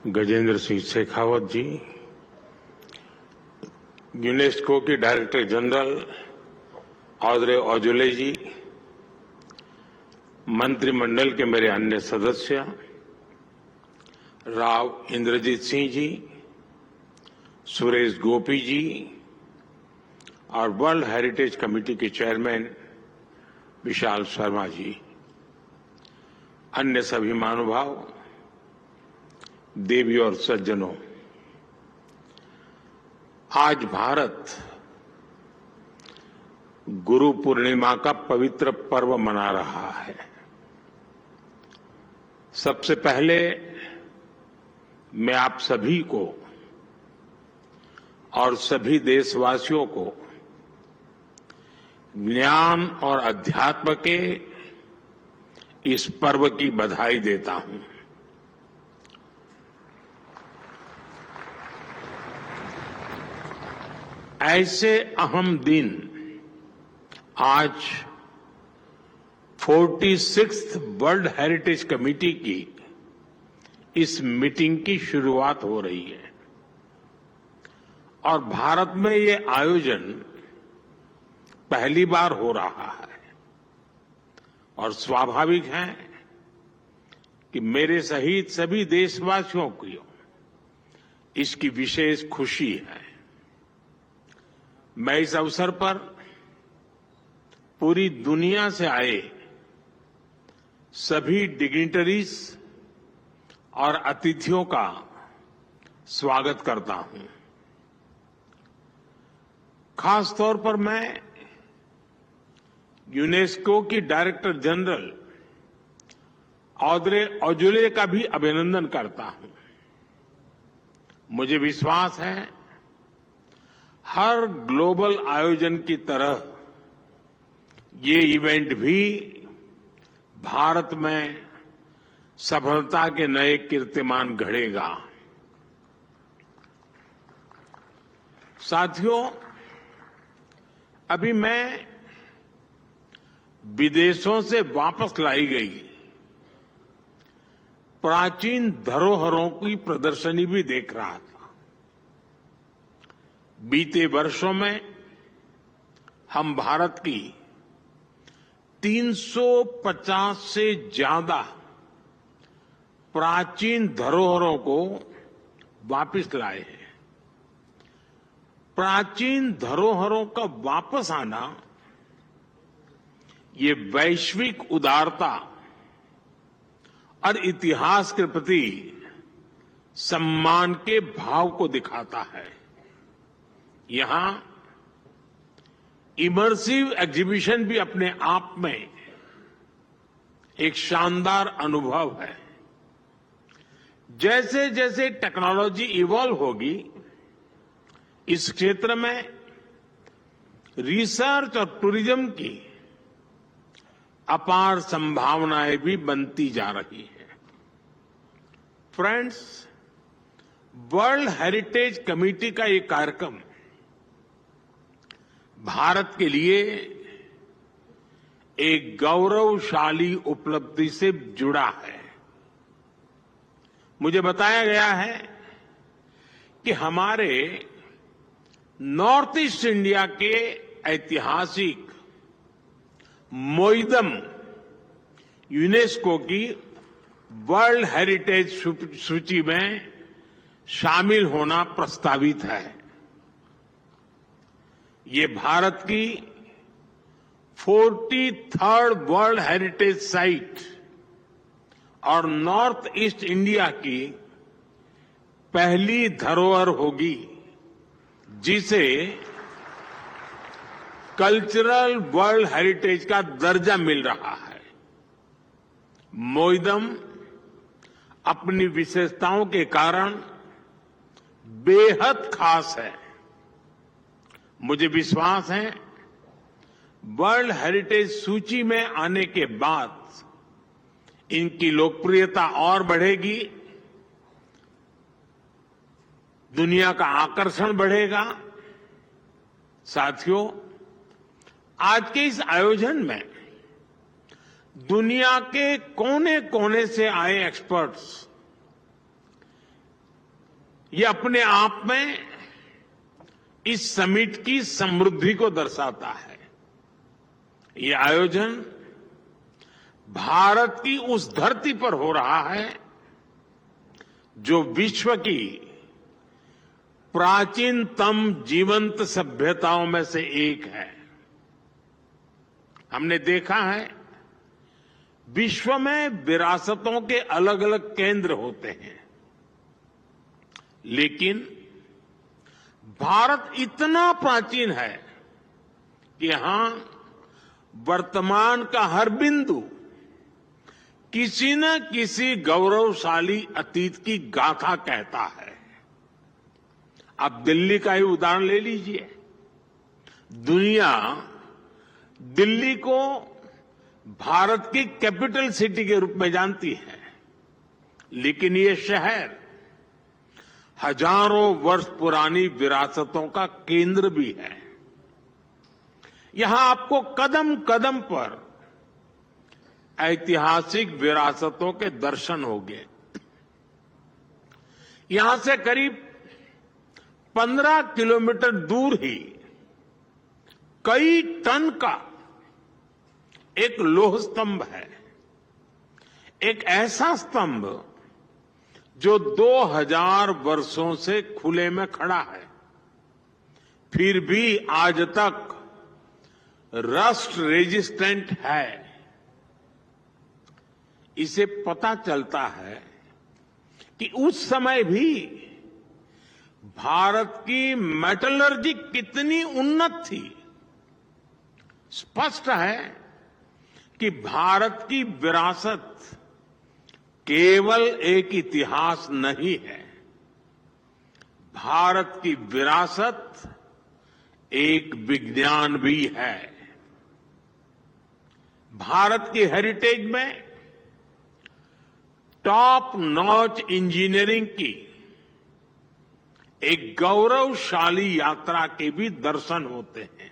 गजेंद्र सिंह शेखावत जी, UNESCO के director general Audrey Azoulay जी, मंत्रिमंडल के मेरे अन्य सदस्य राव इंद्रजीत सिंह जी, सुरेश गोपी जी और वर्ल्ड हेरिटेज कमेटी के चेयरमैन विशाल शर्मा जी, अन्य सभी महानुभाव, देवी और सज्जनों, आज भारत गुरु पूर्णिमा का पवित्र पर्व मना रहा है। सबसे पहले मैं आप सभी को और सभी देशवासियों को ज्ञान और अध्यात्म के इस पर्व की बधाई देता हूं। ऐसे अहम दिन आज 46th वर्ल्ड हेरिटेज कमेटी की इस मीटिंग की शुरुआत हो रही है और भारत में ये आयोजन पहली बार हो रहा है और स्वाभाविक है कि मेरे सहित सभी देशवासियों को इसकी विशेष खुशी है। मैं इस अवसर पर पूरी दुनिया से आए सभी डिग्निटरीज और अतिथियों का स्वागत करता हूं। खास तौर पर मैं यूनेस्को की डायरेक्टर जनरल ऑड्रे अजौले का भी अभिनंदन करता हूं। मुझे विश्वास है हर ग्लोबल आयोजन की तरह ये इवेंट भी भारत में सफलता के नए कीर्तिमान गढ़ेगा। साथियों, अभी मैं विदेशों से वापस लाई गई प्राचीन धरोहरों की प्रदर्शनी भी देख रहा था। बीते वर्षों में हम भारत की 350 से ज्यादा प्राचीन धरोहरों को वापस लाए हैं। प्राचीन धरोहरों का वापस आना ये वैश्विक उदारता और इतिहास के प्रति सम्मान के भाव को दिखाता है। यहां इमर्सिव एग्जीबिशन भी अपने आप में एक शानदार अनुभव है। जैसे जैसे टेक्नोलॉजी इवॉल्व होगी, इस क्षेत्र में रिसर्च और टूरिज्म की अपार संभावनाएं भी बनती जा रही है। फ्रेंड्स, वर्ल्ड हेरिटेज कमेटी का ये कार्यक्रम भारत के लिए एक गौरवशाली उपलब्धि से जुड़ा है। मुझे बताया गया है कि हमारे नॉर्थ ईस्ट इंडिया के ऐतिहासिक मोइदम यूनेस्को की वर्ल्ड हेरिटेज सूची में शामिल होना प्रस्तावित है। ये भारत की 43rd वर्ल्ड हेरिटेज साइट और नॉर्थ ईस्ट इंडिया की पहली धरोहर होगी जिसे कल्चरल वर्ल्ड हेरिटेज का दर्जा मिल रहा है। मोइदम अपनी विशेषताओं के कारण बेहद खास है। मुझे विश्वास है वर्ल्ड हेरिटेज सूची में आने के बाद इनकी लोकप्रियता और बढ़ेगी, दुनिया का आकर्षण बढ़ेगा। साथियों, आज के इस आयोजन में दुनिया के कोने कोने से आए एक्सपर्ट्स ये अपने आप में इस समिट की समृद्धि को दर्शाता है। ये आयोजन भारत की उस धरती पर हो रहा है जो विश्व की प्राचीनतम जीवंत सभ्यताओं में से एक है। हमने देखा है विश्व में विरासतों के अलग अलग केंद्र होते हैं, लेकिन भारत इतना प्राचीन है कि यहां वर्तमान का हर बिंदु किसी न किसी गौरवशाली अतीत की गाथा कहता है। आप दिल्ली का ही उदाहरण ले लीजिए। दुनिया दिल्ली को भारत की कैपिटल सिटी के रूप में जानती है, लेकिन ये शहर हजारों वर्ष पुरानी विरासतों का केंद्र भी है। यहां आपको कदम कदम पर ऐतिहासिक विरासतों के दर्शन होंगे। यहां से करीब 15 किलोमीटर दूर ही कई टन का एक लौह स्तंभ है, एक ऐसा स्तंभ जो 2000 वर्षों से खुले में खड़ा है, फिर भी आज तक रस्ट रेजिस्टेंट है। इसे पता चलता है कि उस समय भी भारत की मेटलर्जी कितनी उन्नत थी। स्पष्ट है कि भारत की विरासत केवल एक इतिहास नहीं है, भारत की विरासत एक विज्ञान भी है। भारत की हेरिटेज में टॉप नॉच इंजीनियरिंग की एक गौरवशाली यात्रा के भी दर्शन होते हैं।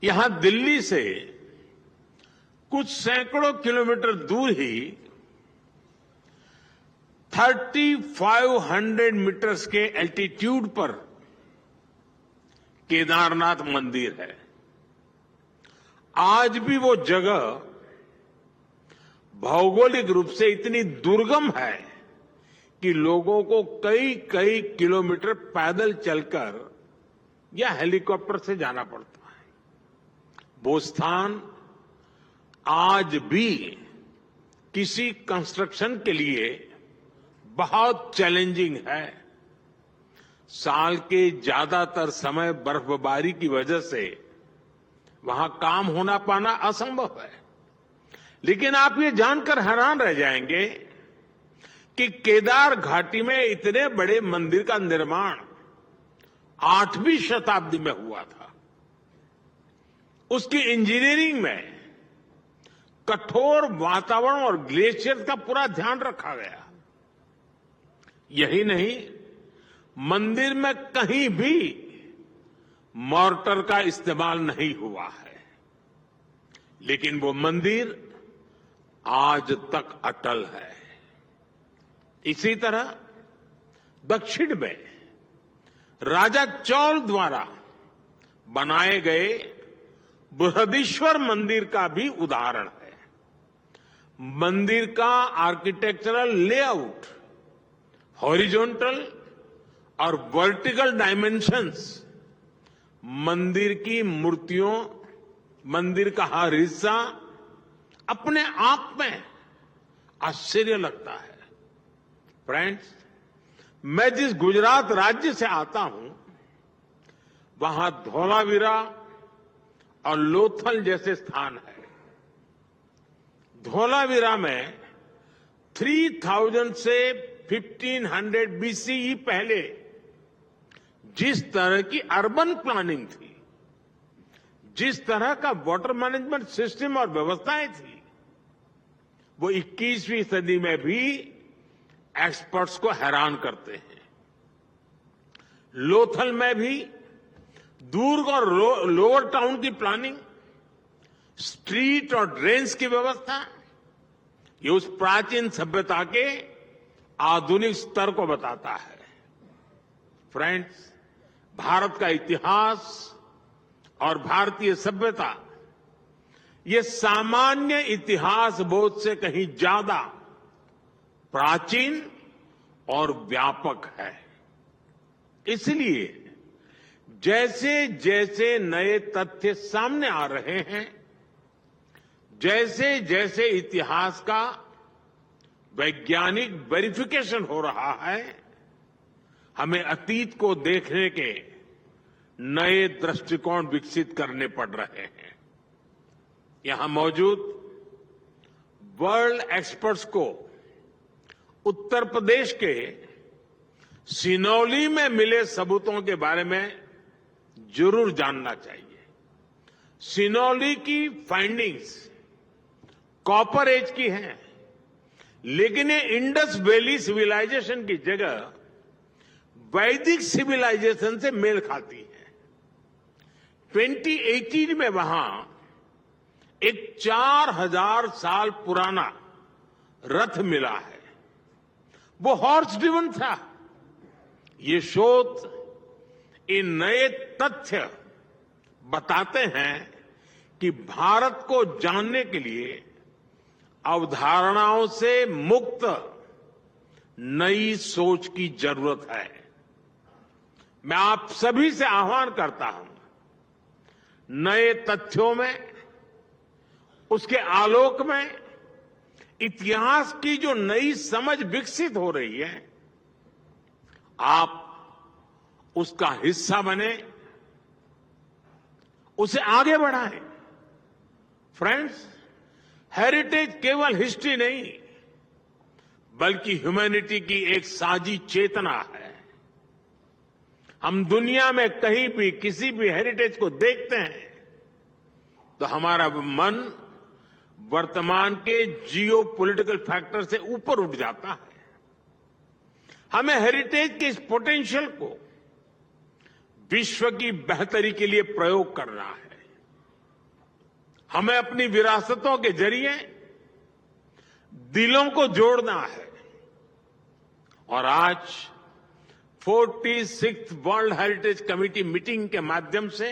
यहां दिल्ली से कुछ सैकड़ों किलोमीटर दूर ही 3500 मीटर्स के एल्टीट्यूड पर केदारनाथ मंदिर है। आज भी वो जगह भौगोलिक रूप से इतनी दुर्गम है कि लोगों को कई कई किलोमीटर पैदल चलकर या हेलीकॉप्टर से जाना पड़ता है। वो स्थान आज भी किसी कंस्ट्रक्शन के लिए बहुत चैलेंजिंग है। साल के ज्यादातर समय बर्फबारी की वजह से वहां काम होना पाना असंभव है। लेकिन आप ये जानकर हैरान रह जाएंगे कि केदार घाटी में इतने बड़े मंदिर का निर्माण 8वीं शताब्दी में हुआ था। उसकी इंजीनियरिंग में कठोर वातावरण और ग्लेशियर का पूरा ध्यान रखा गया। यही नहीं, मंदिर में कहीं भी मॉर्टर का इस्तेमाल नहीं हुआ है, लेकिन वो मंदिर आज तक अटल है। इसी तरह दक्षिण में राजा चौल द्वारा बनाए गए बृहदीश्वर मंदिर का भी उदाहरण है। मंदिर का आर्किटेक्चरल लेआउट, हॉरिजॉन्टल और वर्टिकल डायमेंशंस, मंदिर की मूर्तियों, मंदिर का हर हिस्सा अपने आप में आश्चर्य लगता है। फ्रेंड्स, मैं जिस गुजरात राज्य से आता हूं, वहां धोलावीरा और लोथल जैसे स्थान है। धोलावीरा में 3000 से 1500 बीसीई पहले जिस तरह की अर्बन प्लानिंग थी, जिस तरह का वाटर मैनेजमेंट सिस्टम और व्यवस्थाएं थी, वो 21वीं सदी में भी एक्सपर्ट्स को हैरान करते हैं। लोथल में भी दुर्ग और लोअर टाउन की प्लानिंग, स्ट्रीट और ड्रेन्स की व्यवस्था, ये उस प्राचीन सभ्यता के आधुनिक स्तर को बताता है। फ्रेंड्स, भारत का इतिहास और भारतीय सभ्यता ये सामान्य इतिहास बोध से कहीं ज्यादा प्राचीन और व्यापक है। इसलिए जैसे जैसे नए तथ्य सामने आ रहे हैं, जैसे जैसे इतिहास का वैज्ञानिक वेरिफिकेशन हो रहा है, हमें अतीत को देखने के नए दृष्टिकोण विकसित करने पड़ रहे हैं। यहां मौजूद वर्ल्ड एक्सपर्ट्स को उत्तर प्रदेश के सिनौली में मिले सबूतों के बारे में जरूर जानना चाहिए। सिनौली की फाइंडिंग्स कॉपर एज की हैं, लेकिन ये इंडस वैली सिविलाइजेशन की जगह वैदिक सिविलाइजेशन से मेल खाती है। 2018 में वहां एक 4000 साल पुराना रथ मिला है। वो हॉर्स ड्रिवन था। ये शोध, इन नए तथ्य बताते हैं कि भारत को जानने के लिए अवधारणाओं से मुक्त नई सोच की जरूरत है। मैं आप सभी से आह्वान करता हूं, नए तथ्यों में, उसके आलोक में इतिहास की जो नई समझ विकसित हो रही है, आप उसका हिस्सा बने, उसे आगे बढ़ाएं। फ्रेंड्स, हेरिटेज केवल हिस्ट्री नहीं, बल्कि ह्यूमैनिटी की एक साझी चेतना है। हम दुनिया में कहीं भी किसी भी हेरिटेज को देखते हैं तो हमारा मन वर्तमान के जियो पॉलिटिकल फैक्टर से ऊपर उठ जाता है। हमें हेरिटेज के इस पोटेंशियल को विश्व की बेहतरी के लिए प्रयोग करना है। हमें अपनी विरासतों के जरिए दिलों को जोड़ना है। और आज 46th world heritage committee meeting के माध्यम से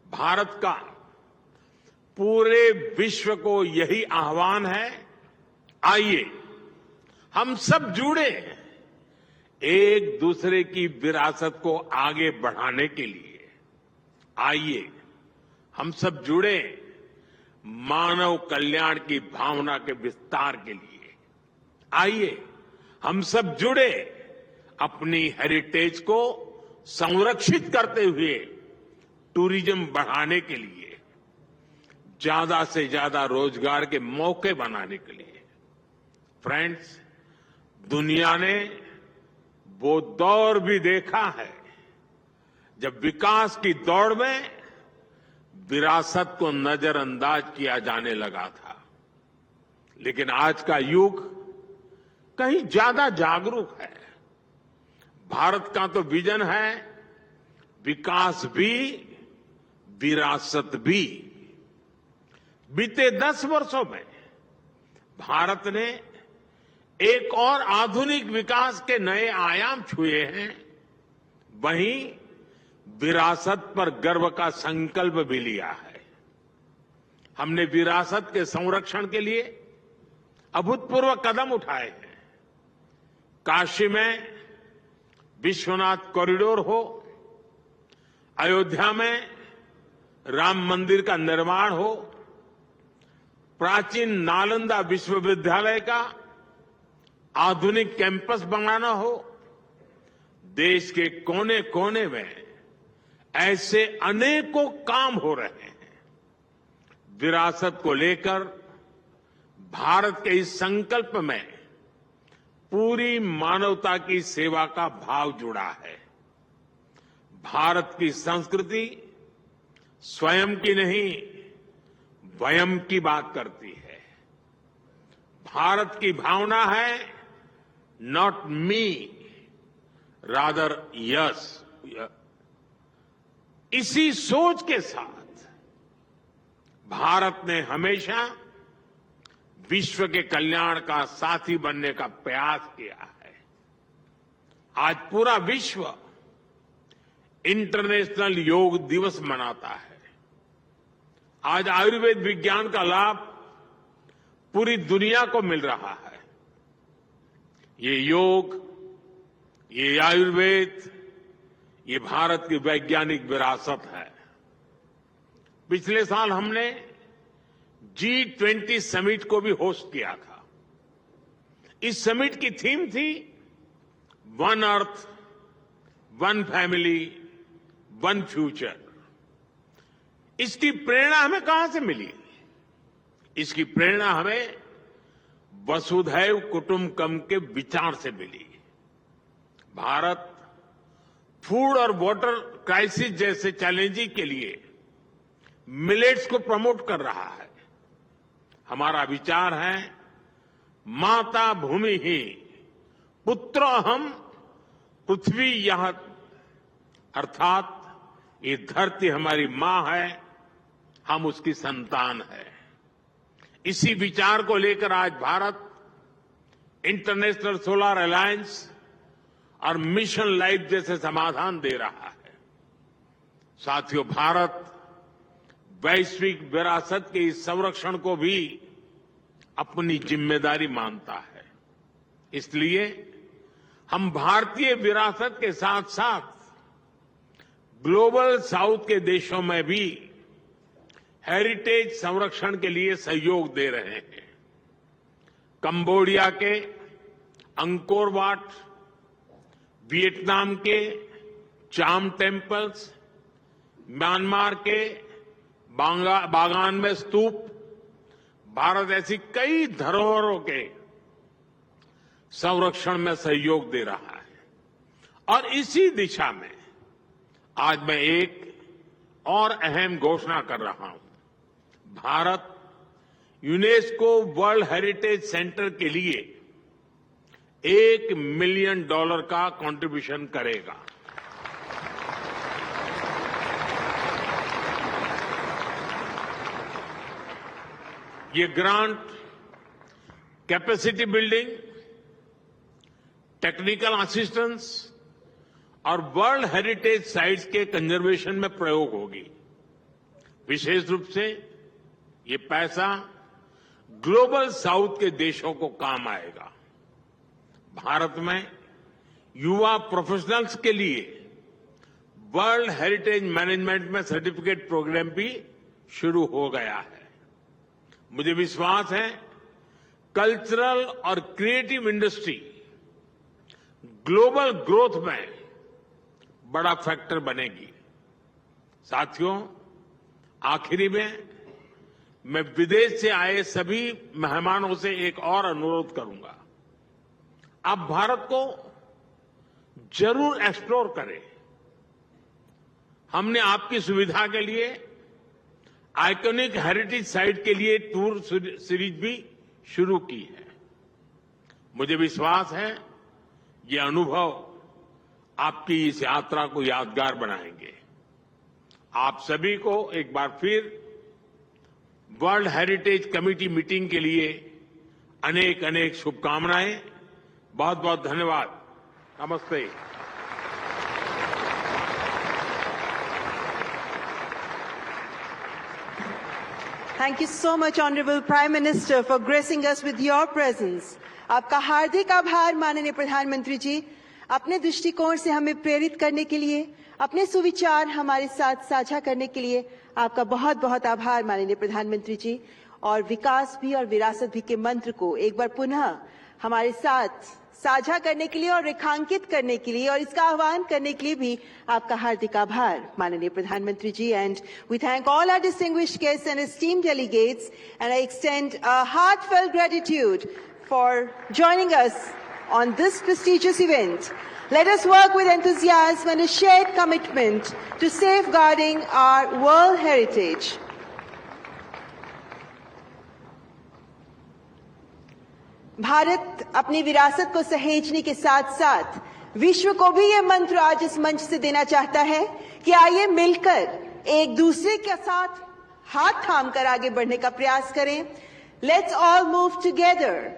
भारत का पूरे विश्व को यही आह्वान है, आइए हम सब जुड़े एक दूसरे की विरासत को आगे बढ़ाने के लिए। आइए हम सब जुड़े मानव कल्याण की भावना के विस्तार के लिए। आइए हम सब जुड़े अपनी हेरिटेज को संरक्षित करते हुए टूरिज्म बढ़ाने के लिए, ज्यादा से ज्यादा रोजगार के मौके बनाने के लिए। फ्रेंड्स, दुनिया ने वो दौर भी देखा है जब विकास की दौड़ में विरासत को नजरअंदाज किया जाने लगा था। लेकिन आज का युग कहीं ज्यादा जागरूक है। भारत का तो विजन है विकास भी, विरासत भी। बीते 10 वर्षों में भारत ने एक और आधुनिक विकास के नए आयाम छुए हैं। वहीं विरासत पर गर्व का संकल्प भी लिया है। हमने विरासत के संरक्षण के लिए अभूतपूर्व कदम उठाए हैं। काशी में विश्वनाथ कॉरिडोर हो, अयोध्या में राम मंदिर का निर्माण हो, प्राचीन नालंदा विश्वविद्यालय का आधुनिक कैंपस बनाना हो, देश के कोने कोने में ऐसे अनेकों काम हो रहे हैं। विरासत को लेकर भारत के इस संकल्प में पूरी मानवता की सेवा का भाव जुड़ा है। भारत की संस्कृति स्वयं की नहीं, वयम की बात करती है। भारत की भावना है नॉट मी, रादर यस। इसी सोच के साथ भारत ने हमेशा विश्व के कल्याण का साथी बनने का प्रयास किया है। आज पूरा विश्व इंटरनेशनल योग दिवस मनाता है। आज आयुर्वेद विज्ञान का लाभ पूरी दुनिया को मिल रहा है। ये योग, ये आयुर्वेद, ये भारत की वैज्ञानिक विरासत है। पिछले साल हमने G20 समिट को भी होस्ट किया था। इस समिट की थीम थी one earth, one family, one future. इसकी प्रेरणा हमें कहां से मिली? इसकी प्रेरणा हमें वसुधैव कुटुंबकम के विचार से मिली। भारत फूड और वाटर क्राइसिस जैसे चैलेंजिंग के लिए मिलेट्स को प्रमोट कर रहा है। हमारा विचार है माता भूमि ही पुत्र हम पृथ्वी यह, अर्थात ये धरती हमारी मां है, हम उसकी संतान है। इसी विचार को लेकर आज भारत इंटरनेशनल सोलर अलायंस और मिशन लाइफ जैसे समाधान दे रहा है। साथियों, भारत वैश्विक विरासत के इस संरक्षण को भी अपनी जिम्मेदारी मानता है। इसलिए हम भारतीय विरासत के साथ साथ ग्लोबल साउथ के देशों में भी हेरिटेज संरक्षण के लिए सहयोग दे रहे हैं। कंबोडिया के अंकोर वाट, वियतनाम के चाम टेम्पल्स, म्यांमार के बागान में स्तूप, भारत ऐसी कई धरोहरों के संरक्षण में सहयोग दे रहा है। और इसी दिशा में आज मैं एक और अहम घोषणा कर रहा हूं। Bharat UNESCO world heritage centre के लिए $1 मिलियन का कंट्रीब्यूशन करेगा। ये grant capacity building, technical assistance और वर्ल्ड हेरिटेज साइट्स के कंजर्वेशन में प्रयोग होगी। विशेष रूप से ये पैसा ग्लोबल साउथ के देशों को काम आएगा। भारत में युवा प्रोफेशनल्स के लिए वर्ल्ड हेरिटेज मैनेजमेंट में सर्टिफिकेट प्रोग्राम भी शुरू हो गया है। मुझे विश्वास है कल्चरल और क्रिएटिव इंडस्ट्री ग्लोबल ग्रोथ में बड़ा फैक्टर बनेगी। साथियों, आखिरी में मैं विदेश से आए सभी मेहमानों से एक और अनुरोध करूंगा। आप भारत को जरूर एक्सप्लोर करें। हमने आपकी सुविधा के लिए आइकॉनिक हेरिटेज साइट के लिए टूर सीरीज भी शुरू की है। मुझे विश्वास है ये अनुभव आपकी इस यात्रा को यादगार बनाएंगे। आप सभी को एक बार फिर वर्ल्ड हेरिटेज कमेटी मीटिंग के लिए अनेक अनेक शुभकामनाएं। बहुत बहुत धन्यवाद। नमस्ते। Thank you so much, Honorable Prime Minister, for gracing us with your presence. आपका हार्दिक आभार माननीय प्रधानमंत्री जी। अपने दृष्टिकोण से हमें प्रेरित करने के लिए, अपने सुविचार हमारे साथ साझा करने के लिए आपका बहुत बहुत आभार माननीय प्रधानमंत्री जी। और विकास भी और विरासत भी के मंत्र को एक बार पुनः हमारे साथ साझा करने के लिए और रेखांकित करने के लिए और इसका आह्वान करने के लिए भी आपका हार्दिक आभार माननीय प्रधानमंत्री ji. And we thank all our distinguished guests and esteemed delegates and I extend a heartfelt gratitude for joining us on this prestigious event. Let us work with enthusiasm and a shared commitment to safeguarding our world heritage. Bharat अपनी विरासत को सहेजने के साथ साथ विश्व को भी ये मंत्र आज इस मंच से देना चाहता है कि आइए मिलकर एक दूसरे के साथ हाथ थामकर आगे बढ़ने का प्रयास करें। Let's all move together